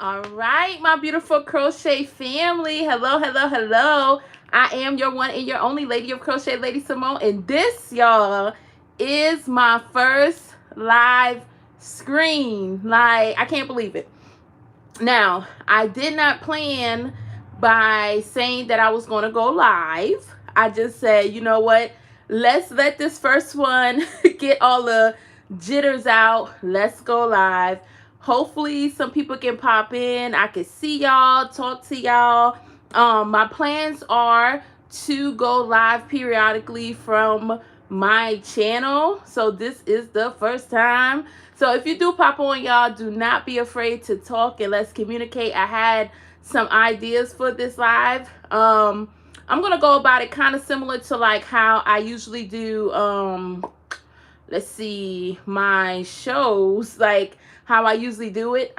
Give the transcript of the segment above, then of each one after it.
All right, my beautiful crochet family. Hello, hello, hello. I am your one and your only Lady of Crochet, Lady Simone. And this, y'all, is my first live screen. Like, I can't believe it. Now, I did not plan by saying that I was going to go live. I just said, you know what? Let's let this first one get all the jitters out. Let's go live. Hopefully some people can pop in. I can see y'all, talk to y'all. My plans are to go live periodically from my channel. So this is the first time. So if you do pop on, y'all, do not be afraid to talk and let's communicate. I had some ideas for this live. I'm gonna go about it kind of similar to like how I usually do let's see, my shows, like how I usually do it.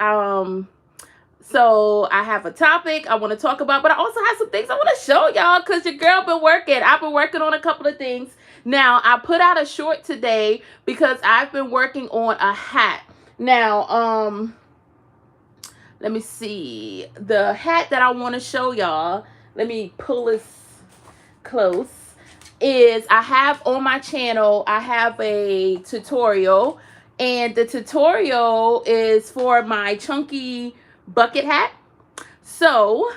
So I have a topic I want to talk about, but I also have some things I want to show y'all because your girl been working. I've been working on a couple of things. Now, I put out a short today because I've been working on a hat. Now, let me see. The hat that I want to show y'all, let me pull this close, is I have on my channel, I have a tutorial, and the tutorial is for my chunky bucket hat. So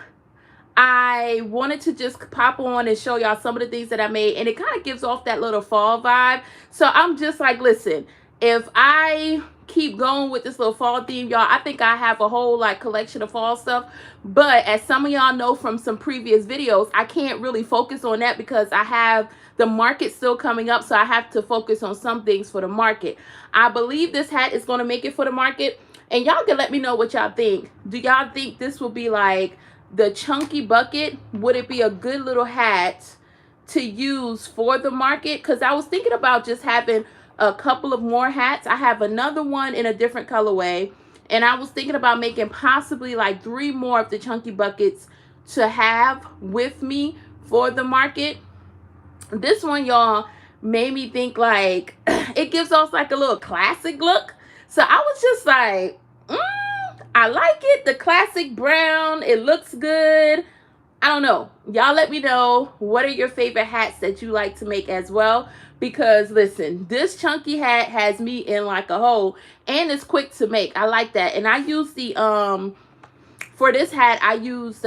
I wanted to just pop on and show y'all some of the things that I made, and it kind of gives off that little fall vibe. So I'm just like, listen, if I keep going with this little fall theme, y'all, I think I have a whole like collection of fall stuff. But as some of y'all know from some previous videos, I can't really focus on that because I have the market still coming up, so I have to focus on some things for the market. I believe this hat is going to make it for the market, and y'all can let me know what y'all think. Do y'all think this will be like the chunky bucket? Would it be a good little hat to use for the market? Because I was thinking about just having a couple of more hats. I have another one in a different colorway, and I was thinking about making possibly like 3 more of the chunky buckets to have with me for the market. This one, y'all, made me think like it gives us like a little classic look. So I was just like, I like it. The classic brown, it looks good. I don't know. Y'all let me know what are your favorite hats that you like to make as well. Because listen, this chunky hat has me in like a hole, and it's quick to make. I like that. And I use the for this hat I used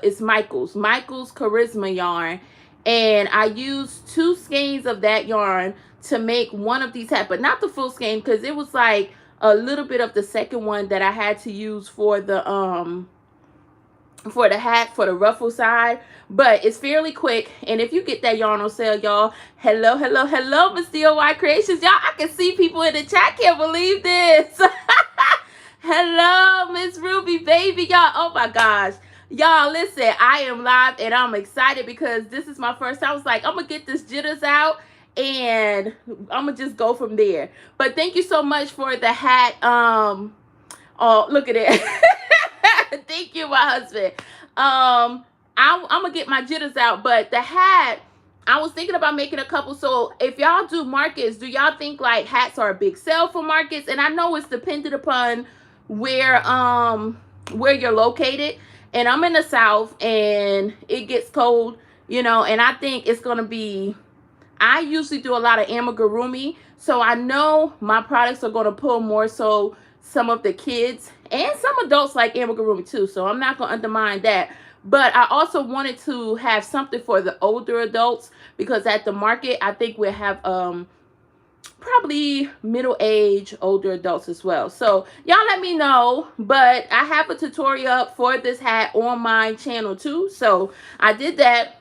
it's Michael's Charisma yarn, and I used 2 skeins of that yarn to make one of these hats, but not the full skein because it was like a little bit of the second one that I had to use for the hat for the ruffle side. But it's fairly quick, and if you get that yarn on sale, y'all, hello, hello, hello, Miss DIY Creations. Y'all, I can see people in the chat. Can't believe this. Hello, Miss Ruby, baby, y'all. Oh my gosh. Y'all, listen, I am live, and I'm excited because this is my first time. I was like, I'm gonna get this jitters out, and I'm gonna just go from there. But thank you so much for the hat. Oh, look at it. Thank you, my husband. I'm gonna get my jitters out, but the hat, I was thinking about making a couple. So if y'all do markets, do y'all think like hats are a big sell for markets? And I know it's dependent upon where you're located. And I'm in the South, and it gets cold, you know, and I think it's gonna be, I usually do a lot of amigurumi, so I know my products are gonna pull more so some of the kids, and some adults like amigurumi too, so I'm not gonna undermine that. But I also wanted to have something for the older adults, because at the market I think we'll have probably middle-aged older adults as well. So y'all let me know. But I have a tutorial up for this hat on my channel too, so I did that.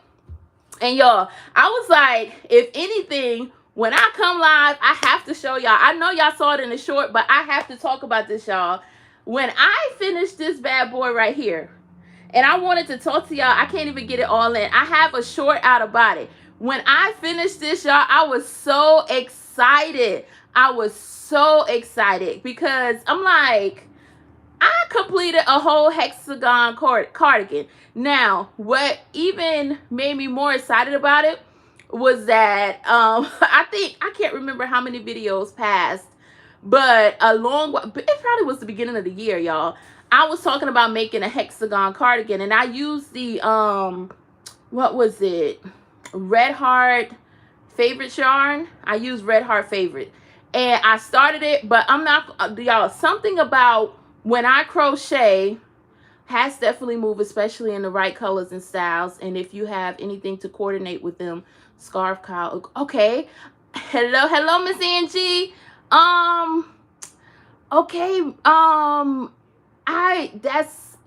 And y'all, I was like, if anything, when I come live, I have to show y'all. I know y'all saw it in the short, but I have to talk about this, y'all. When I finished this bad boy right here, and I wanted to talk to y'all, I can't even get it all in. I have a short out about it. When I finished this, y'all, I was so excited. I was so excited because I'm like, I completed a whole hexagon cardigan. Now, what even made me more excited about it was that I think, I can't remember how many videos passed, But it probably was the beginning of the year, y'all. I was talking about making a hexagon cardigan, and I used the what was it? Red Heart Favorite yarn. I used Red Heart Favorite, and I started it, but I'm not, y'all. Something about when I crochet, hats definitely move, especially in the right colors and styles. And if you have anything to coordinate with them, scarf, cowl. Okay. Hello, Miss Angie. Um. Okay. That's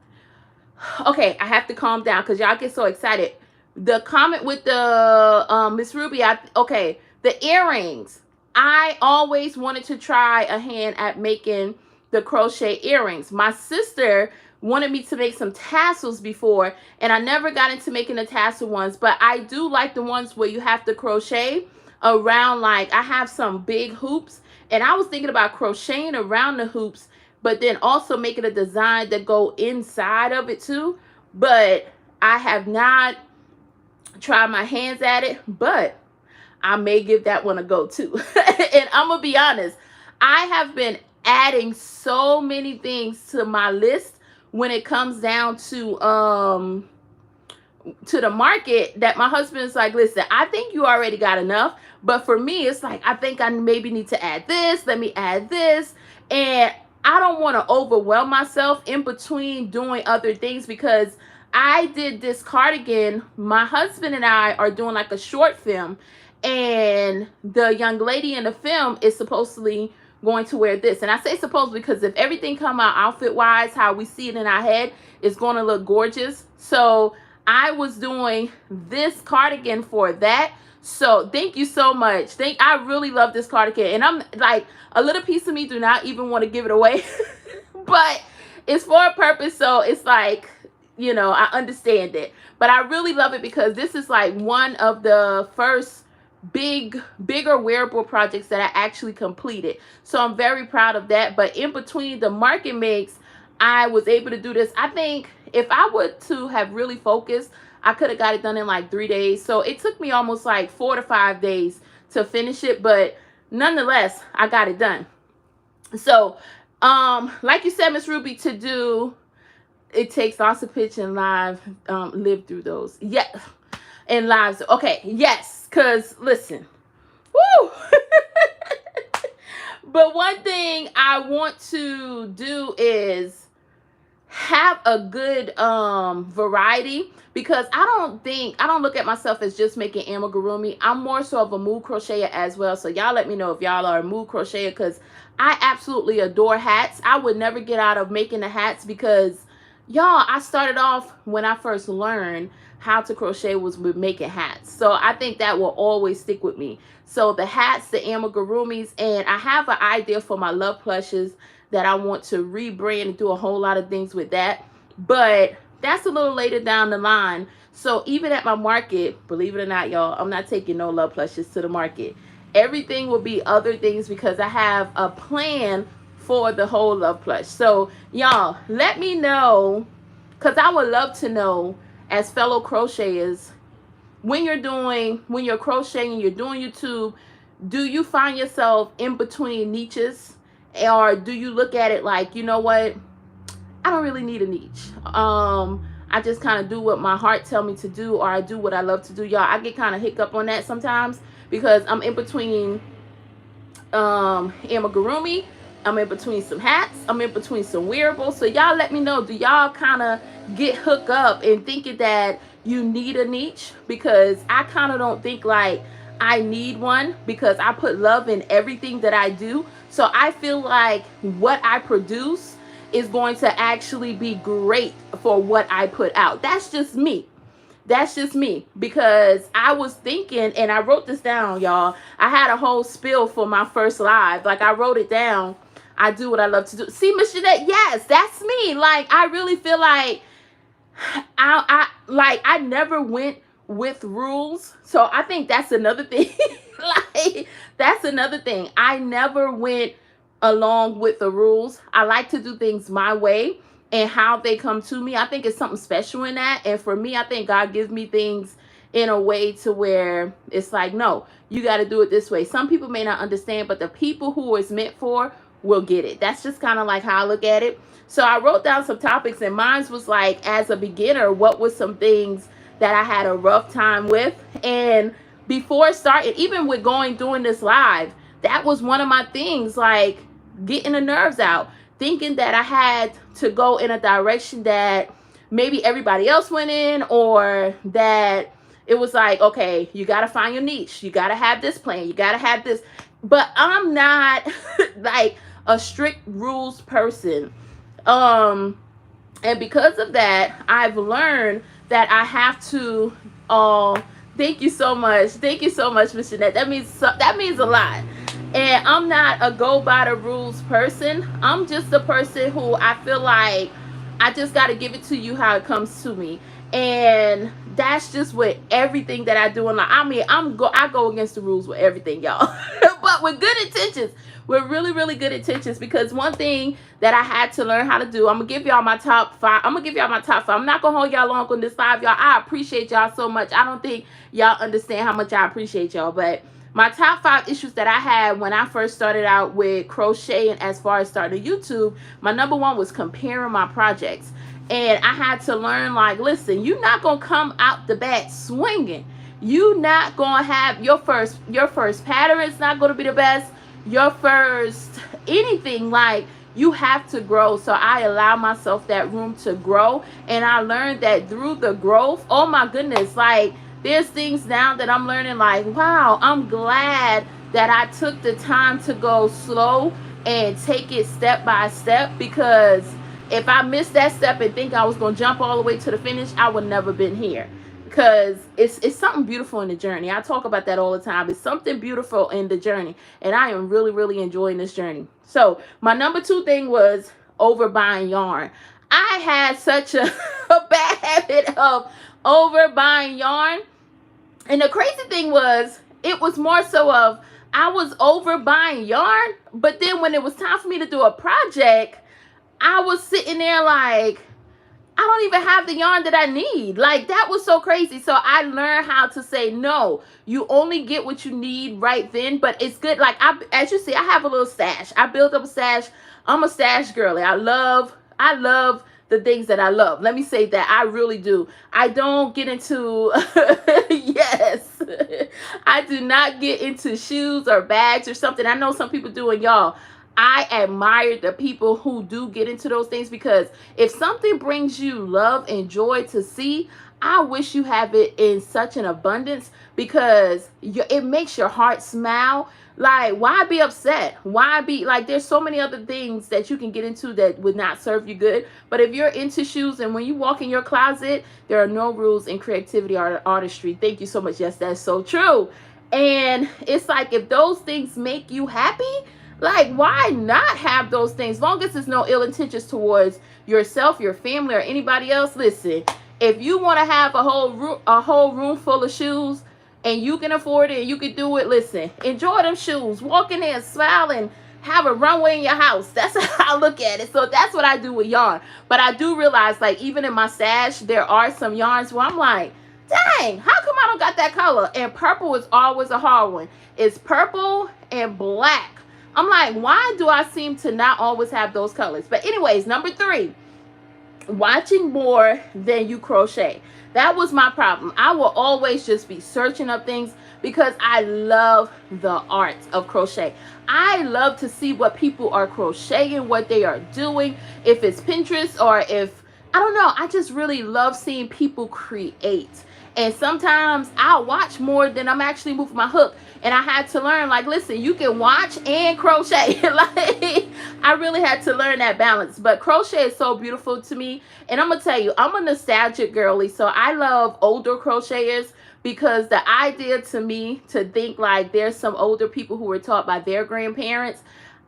okay. I have to calm down because y'all get so excited. The comment with the Miss Ruby. Okay. The earrings. I always wanted to try a hand at making the crochet earrings. My sister wanted me to make some tassels before, and I never got into making the tassel ones, but I do like the ones where you have to crochet around. Like, I have some big hoops, and I was thinking about crocheting around the hoops, but then also making a design that go inside of it too. But I have not tried my hands at it, but I may give that one a go too. And I'm gonna be honest, I have been adding so many things to my list when it comes down to the market, that my husband's like, listen, I think you already got enough. But for me, it's like, I think I maybe need to add this. Let me add this. And I don't want to overwhelm myself in between doing other things, because I did this cardigan. My husband and I are doing like a short film, and the young lady in the film is supposedly going to wear this. And I say supposedly because if everything come out outfit wise, how we see it in our head, it's going to look gorgeous. So I was doing this cardigan for that. So thank you so much. I really love this cardigan, and I'm like, a little piece of me do not even want to give it away, but it's for a purpose. So it's like, you know, I understand it, but I really love it because this is like one of the first bigger wearable projects that I actually completed. So I'm very proud of that. But in between the market makes, I was able to do this. I think if I were to have really focused, I could have got it done in like 3 days. So it took me almost like 4 to 5 days to finish it, but nonetheless, I got it done. So like you said, Miss Ruby, to do, it takes lots of pitch and live, live through those. Yeah. And lives. Okay. Yes. Because listen, woo. But one thing I want to do is have a good variety, because I don't look at myself as just making amigurumi. I'm more so of a mood crocheter as well. So y'all let me know if y'all are a mood crocheter, because I absolutely adore hats. I would never get out of making the hats, because y'all, I started off when I first learned how to crochet was with making hats. So I think that will always stick with me. So the hats, the amigurumis, and I have an idea for my love plushes that I want to rebrand and do a whole lot of things with that. But that's a little later down the line. So even at my market, believe it or not, y'all, I'm not taking no love plushes to the market. Everything will be other things, because I have a plan for the whole love plush. So y'all, let me know, because I would love to know, as fellow crocheters, when you're crocheting, you're doing YouTube, do you find yourself in between niches, or do you look at it like, you know what, I don't really need a niche. I just kind of do what my heart tell me to do, or I do what I love to do. Y'all, I get kind of hiccup on that sometimes, because I'm in between amigurumi, I'm in between some hats, I'm in between some wearables. So y'all let me know, do y'all kind of get hooked up and thinking that you need a niche? Because I kind of don't think like I need one, because I put love in everything that I do. So I feel like what I produce is going to actually be great for what I put out. That's just me. That's just me, because I was thinking, and I wrote this down, y'all. I had a whole spiel for my first live. Like, I wrote it down. I do what I love to do. See, Miss Jeanette, yes, that's me. Like, I really feel like I never went with rules. So I think that's another thing. Like, that's another thing. I never went along with the rules. I like to do things my way, and how they come to me. I think it's something special in that. And for me, I think God gives me things in a way to where it's like, no, you got to do it this way. Some people may not understand, but the people who it's meant for will get it. That's just kind of like how I look at it. So I wrote down some topics, and mine was like, as a beginner, what was some things that I had a rough time with? And before starting, even with doing this live, that was one of my things, like getting the nerves out, thinking that I had to go in a direction that maybe everybody else went in, or that it was like, okay, you got to find your niche. You got to have this plan. You got to have this. But I'm not like a strict rules person. And because of that, I've learned that I have to, thank you so much. Thank you so much, Miss Jeanette. That means a lot. And I'm not a go by the rules person. I'm just a person who I feel like I just got to give it to you how it comes to me. And that's just with everything that I do in life. I mean, I go against the rules with everything, y'all. But with good intentions. With really, really good intentions. Because one thing that I had to learn how to do, I'm going to give y'all my top 5. I'm not going to hold y'all long on this live, y'all. I appreciate y'all so much. I don't think y'all understand how much I appreciate y'all. But my top 5 issues that I had when I first started out with crocheting, as far as starting YouTube, my number 1 was comparing my projects. And I had to learn, like, listen, you're not going to come out the bat swinging. You're not going to have your first pattern. It's not going to be the best. Your first anything, like, you have to grow. So I allow myself that room to grow. And I learned that through the growth, oh my goodness, like, there's things now that I'm learning, like, wow, I'm glad that I took the time to go slow and take it step by step, because if I missed that step and think I was going to jump all the way to the finish, I would never been here. Because it's something beautiful in the journey. I talk about that all the time. It's something beautiful in the journey. And I am really, really enjoying this journey. So my number 2 thing was overbuying yarn. I had such a bad habit of overbuying yarn. And the crazy thing was, it was more so of, I was overbuying yarn. But then when it was time for me to do a project, I was sitting there like, I don't even have the yarn that I need. Like, that was so crazy. So I learned how to say no. You only get what you need right then. But it's good. Like, as you see, I have a little stash. I built up a stash. I'm a stash girly. I love the things that I love. Let me say that. I really do. I don't get into, yes, I do not get into shoes or bags or something. I know some people do, and y'all, I admire the people who do get into those things, because if something brings you love and joy to see, I wish you have it in such an abundance, because it makes your heart smile. Like, why be upset? Why be like, there's so many other things that you can get into that would not serve you good. But if you're into shoes, and when you walk in your closet, there are no rules in creativity or artistry. Thank you so much. Yes, that's so true. And it's like, if those things make you happy, like, why not have those things? As long as there's no ill intentions towards yourself, your family, or anybody else. Listen, if you want to have a whole room full of shoes, and you can afford it and you can do it, listen, enjoy them shoes. Walk in there and smile and have a runway in your house. That's how I look at it. So that's what I do with yarn. But I do realize, like, even in my stash, there are some yarns where I'm like, dang, how come I don't got that color? And purple is always a hard one. It's purple and black. I'm like, why do I seem to not always have those colors? But anyways, number 3, watching more than you crochet. That was my problem. I will always just be searching up things, because I love the art of crochet. I love to see what people are crocheting, what they are doing, if it's Pinterest or if, I don't know, I just really love seeing people create. And sometimes I'll watch more than I'm actually moving my hook. And I had to learn, like, listen, you can watch and crochet. Like, I really had to learn that balance. But crochet is so beautiful to me. And I'm going to tell you, I'm a nostalgic girly. So I love older crocheters, because the idea to me to think like there's some older people who were taught by their grandparents.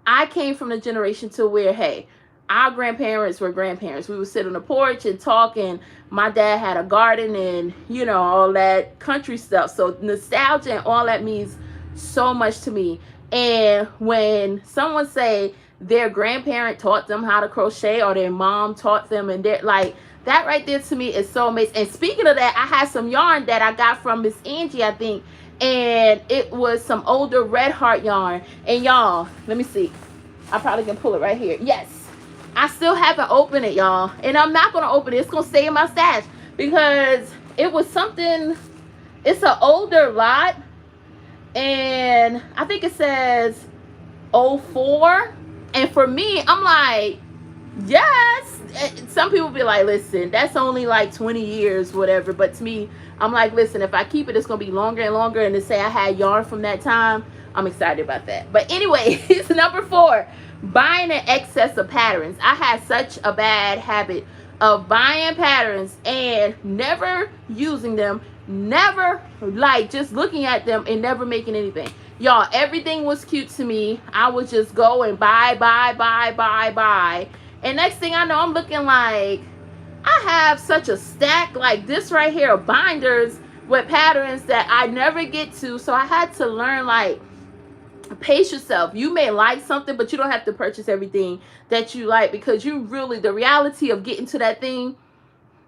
I came from the generation to where, hey, our grandparents were grandparents. We would sit on the porch and talk, and my dad had a garden and, you know, all that country stuff. So nostalgia and all that means so much to me. And when someone say their grandparent taught them how to crochet, or their mom taught them, and they're like, that right there to me is so amazing. And speaking of that, I had some yarn that I got from Miss Angie, I think, and it was some older red heart yarn. And y'all, let me see. I probably can pull it right here. Yes. I still haven't opened it, y'all. And I'm not going to open it. It's going to stay in my stash because it was something, it's an older lot. And I think it says 04. And for me, I'm like, yes. Some people be like, listen, that's only like 20 years, whatever. But to me, I'm like, listen, if I keep it, it's going to be longer and longer. And to say I had yarn from that time, I'm excited about that. But anyway, it's number 4. Buying an excess of patterns. I had such a bad habit of buying patterns and never using them, never like just looking at them and never making anything. Y'all, everything was cute to me. I would just go and buy. And next thing I know, I'm looking like I have such a stack like this right here of binders with patterns that I never get to. So I had to learn, like, pace yourself. You may like something, but you don't have to purchase everything that you like, because you really, the reality of getting to that thing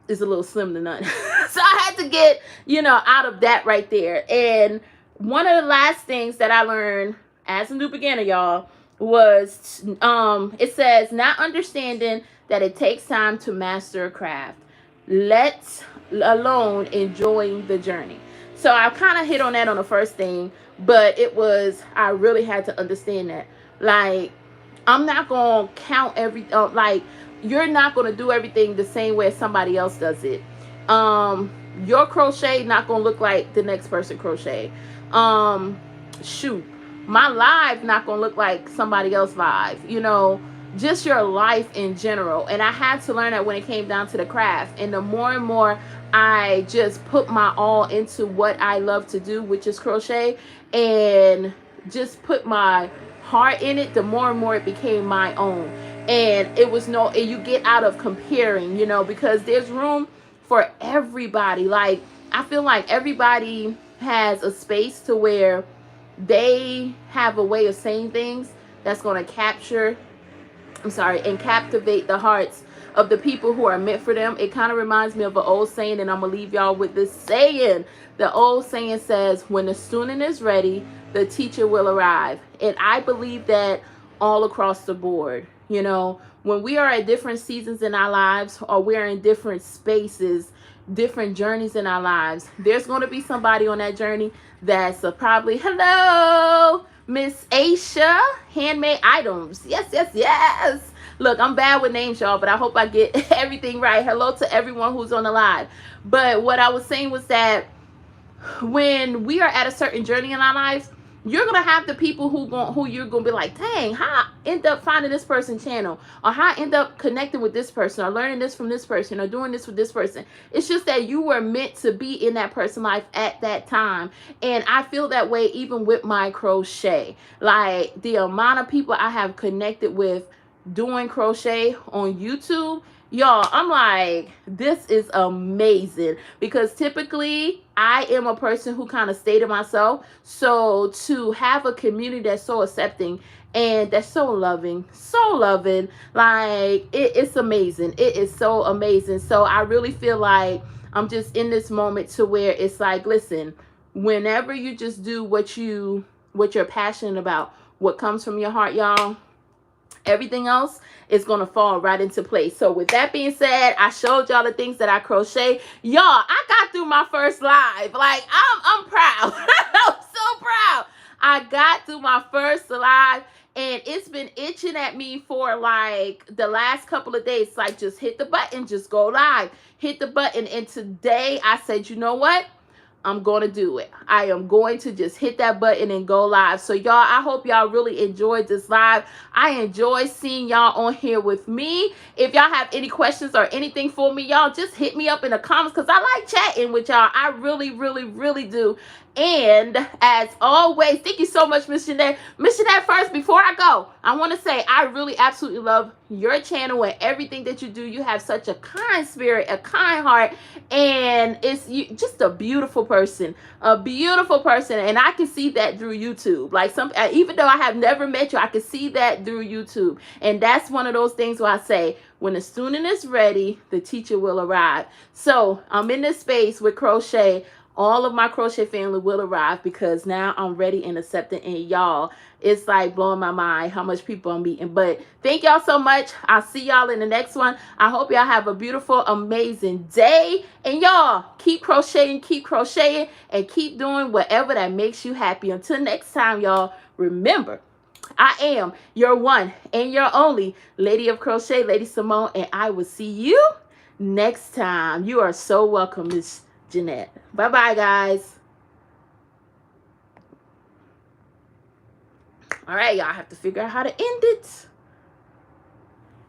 is a little slim to none. So I had to get, out of that right there. And one of the last things that I learned as a new beginner, y'all, was it says, not understanding that it takes time to master a craft, let alone enjoying the journey. So I kind of hit on that on the first thing, but it was, I really had to understand that. Like, I'm not going to count like, you're not going to do everything the same way as somebody else does it. Your crochet not going to look like the next person crochet. Shoot, my live not going to look like somebody else live, just your life in general. And I had to learn that when it came down to the craft. And the more and more I just put my all into what I love to do, which is crochet, and just put my heart in it, the more and more it became my own. And it was you get out of comparing, because there's room for everybody. Like, I feel like everybody has a space to where they have a way of saying things that's going to and captivate the hearts of the people who are meant for them. It kind of reminds me of an old saying, and I'm going to leave y'all with this saying. The old saying says, when the student is ready, the teacher will arrive. And I believe that all across the board. When we are at different seasons in our lives, or we're in different spaces, different journeys in our lives, there's going to be somebody on that journey that's probably, hello, Miss Aisha, Handmade Items. Yes. Look, I'm bad with names, y'all, but I hope I get everything right. Hello to everyone who's on the live. But what I was saying was that when we are at a certain journey in our lives, you're going to have the people who you're going to be like, dang, how I end up finding this person's channel, or how I end up connecting with this person, or learning this from this person, or doing this with this person. It's just that you were meant to be in that person's life at that time. And I feel that way even with my crochet. Like, the amount of people I have connected with doing crochet on YouTube, y'all, I'm like, this is amazing, because typically I am a person who kind of stay to myself. So to have a community that's so accepting and that's so loving, like, it's amazing. It is so amazing. So I really feel like I'm just in this moment to where it's like, listen, whenever you just do what you're passionate about, what comes from your heart, y'all, everything else is going to fall right into place. So with that being said, I showed y'all the things that I crochet. Y'all, I got through my first live. Like, I'm proud. I'm so proud. I got through my first live, and it's been itching at me for like the last couple of days. Like, just hit the button, just go live, hit the button. And today I said, you know what? I'm going to do it. I am going to just hit that button and go live. So y'all, I hope y'all really enjoyed this live. I enjoy seeing y'all on here with me. If y'all have any questions or anything for me, y'all just hit me up in the comments, because I like chatting with y'all. I really do. And as always, thank you so much, Miss Jeanette. Miss Jeanette, first, before I go, I want to say I really absolutely love your channel and everything that you do. You have such a kind spirit, a kind heart, and just a beautiful person, and I can see that through YouTube. Like, even though I have never met you, I can see that through YouTube. And that's one of those things where I say, when the student is ready, the teacher will arrive. So I'm in this space with crochet all of my crochet family will arrive, because now I'm ready and accepted. And y'all, it's like blowing my mind how much people I'm meeting. But thank y'all so much. I'll see y'all in the next one. I hope y'all have a beautiful, amazing day. And y'all, keep crocheting, and keep doing whatever that makes you happy. Until next time, y'all, remember, I am your one and your only Lady of Crochet, Lady Simone, and I will see you next time. You are so welcome, Miss Jeanette. Bye-bye, guys. All right, y'all have to figure out how to end it.